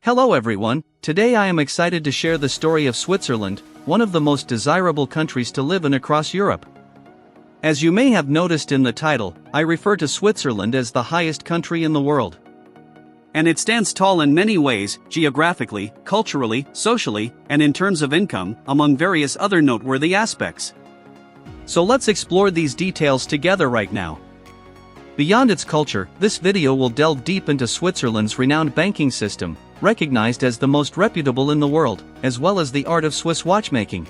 Hello everyone, today I am excited to share the story of Switzerland, one of the most desirable countries to live in across Europe. As you may have noticed in the title, I refer to Switzerland as the highest country in the world. And it stands tall in many ways, geographically, culturally, socially, and in terms of income, among various other noteworthy aspects. So let's explore these details together right now. Beyond its culture, this video will delve deep into Switzerland's renowned banking system, recognized as the most reputable in the world, as well as the art of Swiss watchmaking.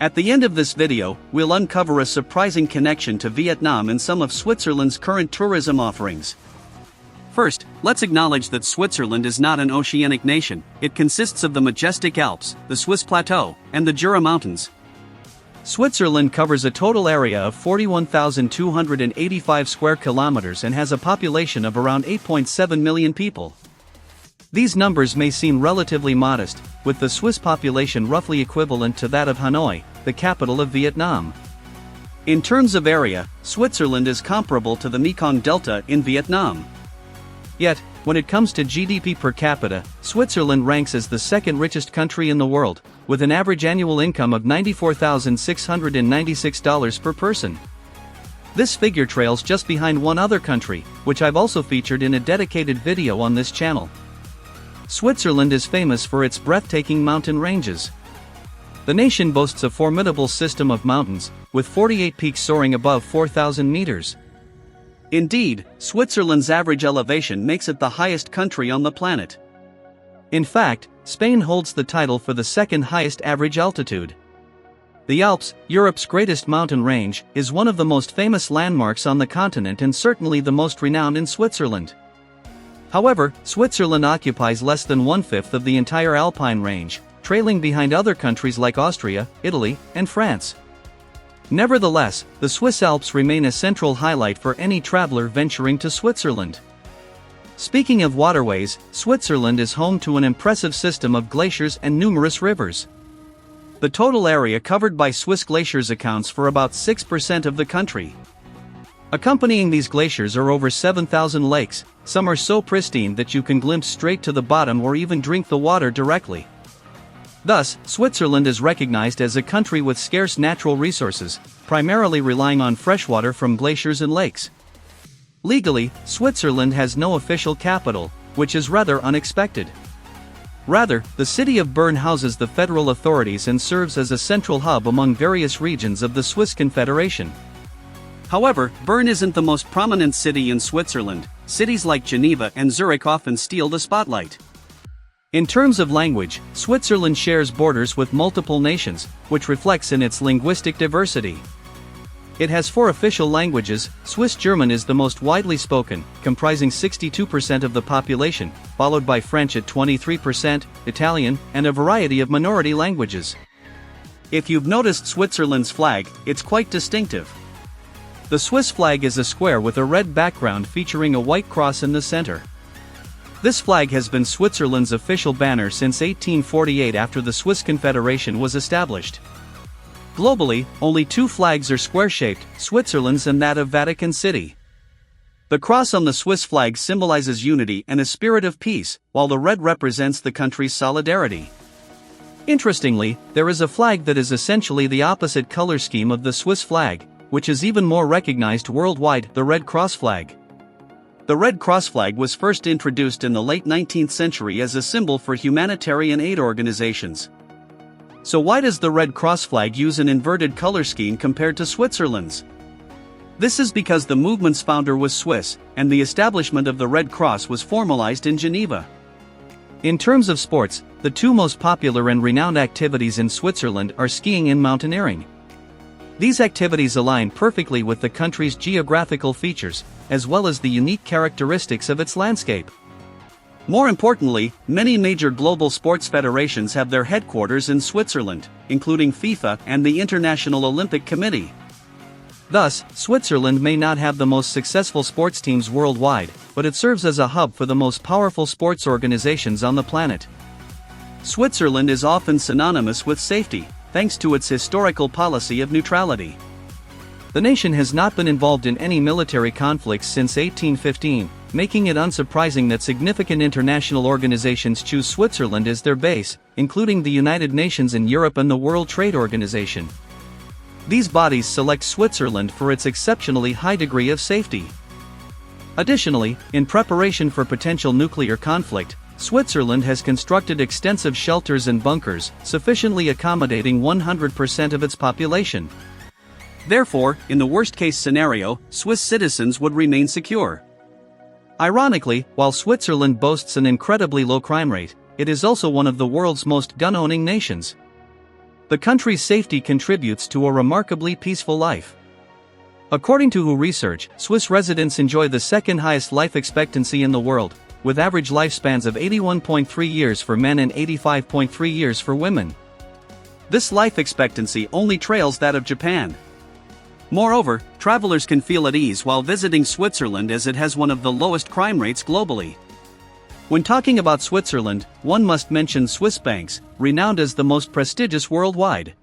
At the end of this video, we'll uncover a surprising connection to Vietnam and some of Switzerland's current tourism offerings. First, let's acknowledge that Switzerland is not an oceanic nation. It consists of the majestic Alps, the Swiss Plateau, and the Jura Mountains. Switzerland covers a total area of 41,285 square kilometers and has a population of around 8.7 million people. These numbers may seem relatively modest, with the Swiss population roughly equivalent to that of Hanoi, the capital of Vietnam. In terms of area, Switzerland is comparable to the Mekong Delta in Vietnam. Yet, when it comes to GDP per capita, Switzerland ranks as the second richest country in the world, with an average annual income of $94,696 per person. This figure trails just behind one other country, which I've also featured in a dedicated video on this channel. Switzerland is famous for its breathtaking mountain ranges. The nation boasts a formidable system of mountains, with 48 peaks soaring above 4,000 meters. Indeed, Switzerland's average elevation makes it the highest country on the planet. In fact, Spain holds the title for the second highest average altitude. The Alps, Europe's greatest mountain range, is one of the most famous landmarks on the continent and certainly the most renowned in Switzerland. However, Switzerland occupies less than one-fifth of the entire Alpine range, trailing behind other countries like Austria, Italy, and France. Nevertheless, the Swiss Alps remain a central highlight for any traveler venturing to Switzerland. Speaking of waterways, Switzerland is home to an impressive system of glaciers and numerous rivers. The total area covered by Swiss glaciers accounts for about 6% of the country. Accompanying these glaciers are over 7,000 lakes. Some are so pristine that you can glimpse straight to the bottom or even drink the water directly. Thus, Switzerland is recognized as a country with scarce natural resources, primarily relying on freshwater from glaciers and lakes. Legally, Switzerland has no official capital, which is rather unexpected. Rather, the city of Bern houses the federal authorities and serves as a central hub among various regions of the Swiss Confederation. However, Bern isn't the most prominent city in Switzerland. Cities like Geneva and Zurich often steal the spotlight. In terms of language, Switzerland shares borders with multiple nations, which reflects in its linguistic diversity. It has 4 official languages. Swiss German is the most widely spoken, comprising 62% of the population, followed by French at 23%, Italian, and a variety of minority languages. If you've noticed Switzerland's flag, it's quite distinctive. The Swiss flag is a square with a red background featuring a white cross in the center. This flag has been Switzerland's official banner since 1848 after the Swiss Confederation was established. Globally, only 2 flags are square-shaped, Switzerland's and that of Vatican City. The cross on the Swiss flag symbolizes unity and a spirit of peace, while the red represents the country's solidarity. Interestingly, there is a flag that is essentially the opposite color scheme of the Swiss flag, which is even more recognized worldwide, the Red Cross flag. The Red Cross flag was first introduced in the late 19th century as a symbol for humanitarian aid organizations. So why does the Red Cross flag use an inverted color scheme compared to Switzerland's? This is because the movement's founder was Swiss, and the establishment of the Red Cross was formalized in Geneva. In terms of sports, the 2 most popular and renowned activities in Switzerland are skiing and mountaineering. These activities align perfectly with the country's geographical features, as well as the unique characteristics of its landscape. More importantly, many major global sports federations have their headquarters in Switzerland, including FIFA and the International Olympic Committee. Thus, Switzerland may not have the most successful sports teams worldwide, but it serves as a hub for the most powerful sports organizations on the planet. Switzerland is often synonymous with safety, thanks to its historical policy of neutrality. The nation has not been involved in any military conflicts since 1815, making it unsurprising that significant international organizations choose Switzerland as their base, including the United Nations in Europe and the World Trade Organization. These bodies select Switzerland for its exceptionally high degree of safety. Additionally, in preparation for potential nuclear conflict, Switzerland has constructed extensive shelters and bunkers, sufficiently accommodating 100% of its population. Therefore, in the worst-case scenario, Swiss citizens would remain secure. Ironically, while Switzerland boasts an incredibly low crime rate, it is also one of the world's most gun-owning nations. The country's safety contributes to a remarkably peaceful life. According to WHO research, Swiss residents enjoy the second highest life expectancy in the world, with average lifespans of 81.3 years for men and 85.3 years for women. This life expectancy only trails that of Japan. Moreover, travelers can feel at ease while visiting Switzerland as it has one of the lowest crime rates globally. When talking about Switzerland, one must mention Swiss banks, renowned as the most prestigious worldwide.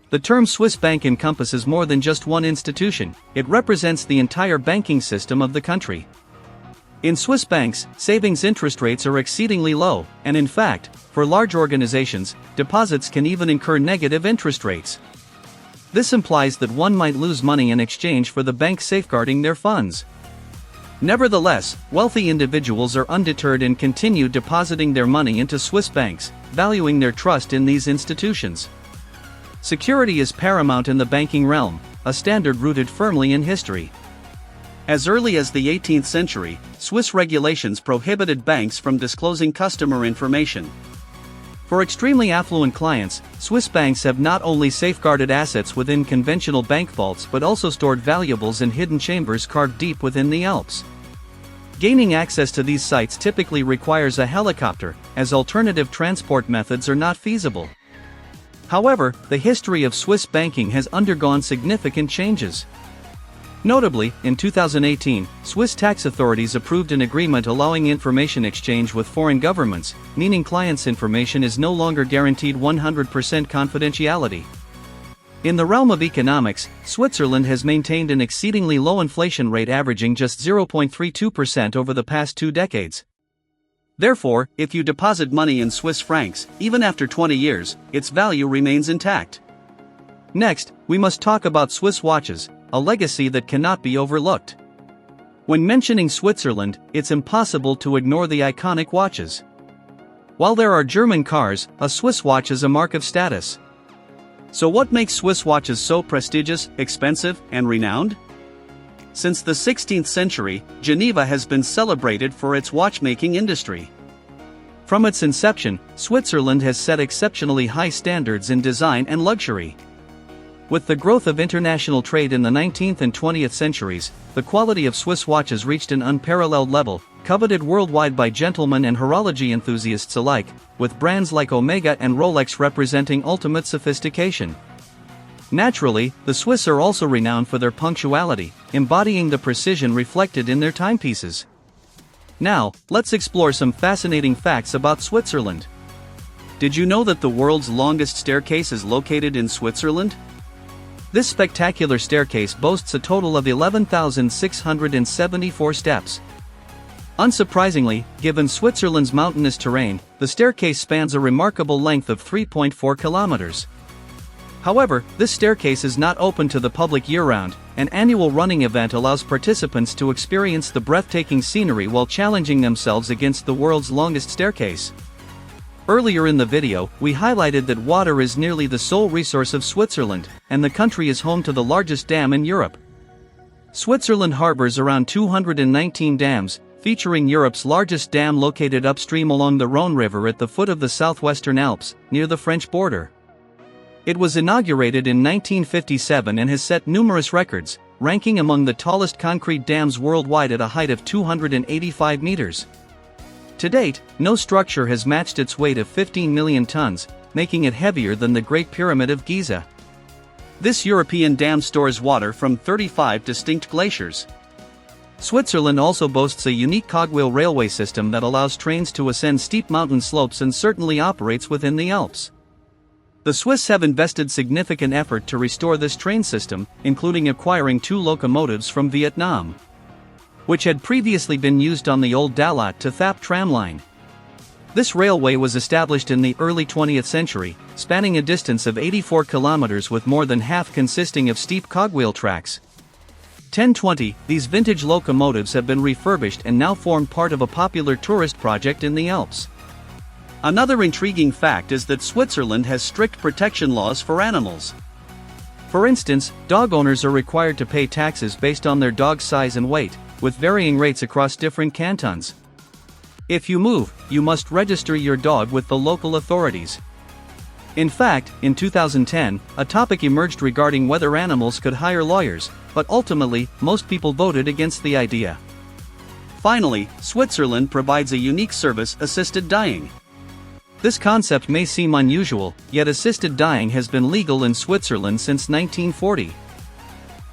The term Swiss bank encompasses more than just one institution, it represents the entire banking system of the country. In Swiss banks, savings interest rates are exceedingly low, and in fact, for large organizations, deposits can even incur negative interest rates. This implies that one might lose money in exchange for the bank safeguarding their funds. Nevertheless, wealthy individuals are undeterred and continue depositing their money into Swiss banks, valuing their trust in these institutions. Security is paramount in the banking realm, a standard rooted firmly in history. As early as the 18th century, Swiss regulations prohibited banks from disclosing customer information. For extremely affluent clients, Swiss banks have not only safeguarded assets within conventional bank vaults but also stored valuables in hidden chambers carved deep within the Alps. Gaining access to these sites typically requires a helicopter, as alternative transport methods are not feasible. However, the history of Swiss banking has undergone significant changes. Notably, in 2018, Swiss tax authorities approved an agreement allowing information exchange with foreign governments, meaning clients' information is no longer guaranteed 100% confidentiality. In the realm of economics, Switzerland has maintained an exceedingly low inflation rate averaging just 0.32% over the past 2 decades. Therefore, if you deposit money in Swiss francs, even after 20 years, its value remains intact. Next, we must talk about Swiss watches, a legacy that cannot be overlooked. When mentioning Switzerland, it's impossible to ignore the iconic watches. While there are German cars, a Swiss watch is a mark of status. So what makes Swiss watches so prestigious, expensive, and renowned? Since the 16th century, Geneva has been celebrated for its watchmaking industry. From its inception, Switzerland has set exceptionally high standards in design and luxury. With the growth of international trade in the 19th and 20th centuries, the quality of Swiss watches reached an unparalleled level, coveted worldwide by gentlemen and horology enthusiasts alike, with brands like Omega and Rolex representing ultimate sophistication. Naturally, the Swiss are also renowned for their punctuality, embodying the precision reflected in their timepieces. Now, let's explore some fascinating facts about Switzerland. Did you know that the world's longest staircase is located in Switzerland? This spectacular staircase boasts a total of 11,674 steps. Unsurprisingly, given Switzerland's mountainous terrain, the staircase spans a remarkable length of 3.4 kilometers. However, this staircase is not open to the public year-round. An annual running event allows participants to experience the breathtaking scenery while challenging themselves against the world's longest staircase. Earlier in the video, we highlighted that water is nearly the sole resource of Switzerland, and the country is home to the largest dam in Europe. Switzerland harbors around 219 dams, featuring Europe's largest dam located upstream along the Rhône River at the foot of the southwestern Alps, near the French border. It was inaugurated in 1957 and has set numerous records, ranking among the tallest concrete dams worldwide at a height of 285 meters. To date, no structure has matched its weight of 15 million tons, making it heavier than the Great Pyramid of Giza. This European dam stores water from 35 distinct glaciers. Switzerland also boasts a unique cogwheel railway system that allows trains to ascend steep mountain slopes and certainly operates within the Alps. The Swiss have invested significant effort to restore this train system, including acquiring 2 locomotives from Vietnam. which had previously been used on the old Dalat to Thap tram line. This railway was established in the early 20th century, spanning a distance of 84 kilometers with more than half consisting of steep cogwheel tracks. 1020, these vintage locomotives have been refurbished and now form part of a popular tourist project in the Alps. Another intriguing fact is that Switzerland has strict protection laws for animals. For instance, dog owners are required to pay taxes based on their dog's size and weight, with varying rates across different cantons. If you move, you must register your dog with the local authorities. In fact, in 2010, a topic emerged regarding whether animals could hire lawyers, but ultimately, most people voted against the idea. Finally, Switzerland provides a unique service: assisted dying. This concept may seem unusual, yet assisted dying has been legal in Switzerland since 1940.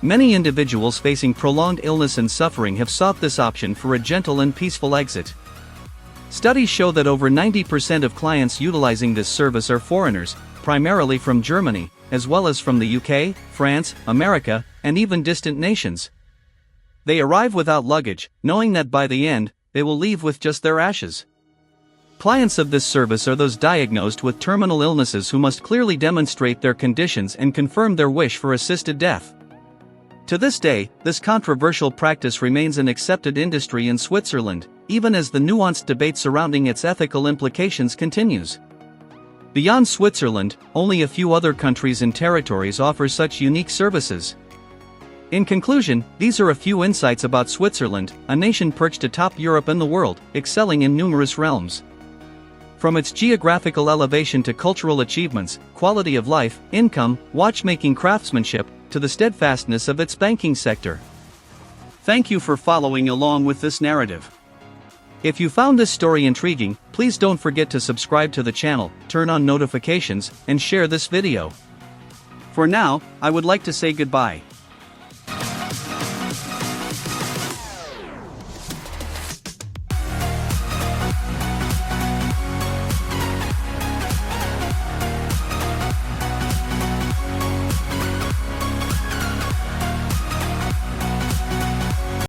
Many individuals facing prolonged illness and suffering have sought this option for a gentle and peaceful exit. Studies show that over 90% of clients utilizing this service are foreigners, primarily from Germany, as well as from the UK, France, America, and even distant nations. They arrive without luggage, knowing that by the end, they will leave with just their ashes. Clients of this service are those diagnosed with terminal illnesses who must clearly demonstrate their conditions and confirm their wish for assisted death. To this day, this controversial practice remains an accepted industry in Switzerland, even as the nuanced debate surrounding its ethical implications continues. Beyond Switzerland, only a few other countries and territories offer such unique services. In conclusion, these are a few insights about Switzerland, a nation perched atop Europe and the world, excelling in numerous realms. From its geographical elevation to cultural achievements, quality of life, income, watchmaking craftsmanship, to the steadfastness of its banking sector. Thank you for following along with this narrative. If you found this story intriguing, please don't forget to subscribe to the channel, turn on notifications, and share this video. For now, I would like to say goodbye.